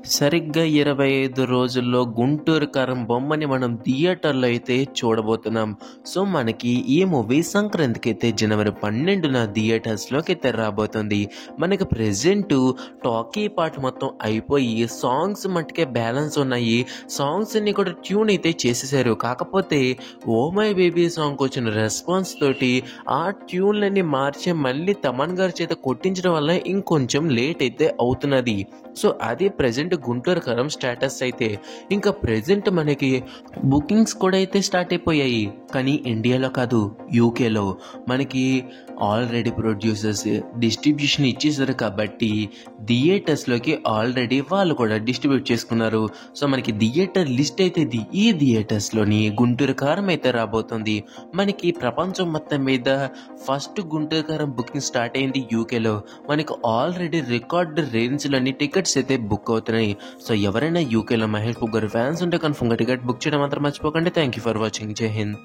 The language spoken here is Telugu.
సరిగ్గా 25 రోజుల్లో 'గుంటూరు కారం' బొమ్మని మనం థియేటర్‌లో అయితే చూడబోతున్నాం. సో, మనకి ఈ మూవీ సంక్రాంతికైతే జనవరి 12న థియేటర్స్‌లోకైతే రాబోతుంది. మనకి ప్రెజెంటు టాకీ పార్ట్ మొత్తం అయిపోయి సాంగ్స్ మట్టుకే బ్యాలెన్స్ ఉన్నాయి. సాంగ్స్ అన్నీ కూడా ట్యూన్ అయితే చేసేసారు. కాకపోతే 'ఓ మై బేబీ' సాంగ్‌కొచ్చిన రెస్పాన్స్ తోటి ఆ ట్యూన్‌లన్నీ మార్చి మళ్ళీ తమన్ గారి చేత కొట్టించడం వల్ల ఇంకొంచెం లేట్ అయితే అవుతున్నది. సో, అది ప్రెజెంట్ 'గుంటూరు కారం' స్టేటస్ అయితే. ఇంకా ప్రెజెంట్ మనకి బుకింగ్స్ కూడా అయితే స్టార్ట్ అయిపోయాయి. కానీ ఇండియాలో కాదు, యూకేలో. మనకి ఆల్రెడీ ప్రొడ్యూసర్స్ డిస్ట్రిబ్యూషన్ ఇచ్చేసారు కాబట్టి థియేటర్స్‌లోకి ఆల్రెడీ వాళ్ళు కూడా డిస్ట్రిబ్యూట్ చేసుకున్నారు. సో, మనకి థియేటర్ లిస్ట్ అయితే ఈ థియేటర్స్‌లోని 'గుంటూరు కారం' అయితే రాబోతుంది. మనకి ప్రపంచం మొత్తం మీద ఫస్ట్ 'గుంటూరు కారం' బుకింగ్ స్టార్ట్ అయింది యూకేలో. మనకి ఆల్రెడీ రికార్డ్ రేంజ్‌లోని టికెట్స్ అయితే బుక్ అవుతున్నాయి. సో, ఎవరైనా యూకేలో మహేష్ బాబు గారి ఫ్యాన్స్ ఉంటే కన్ఫర్మ్‌గా టికెట్ బుక్ చేయడం మాత్రం మర్చిపోకండి. Thank you for watching. జై హింద్.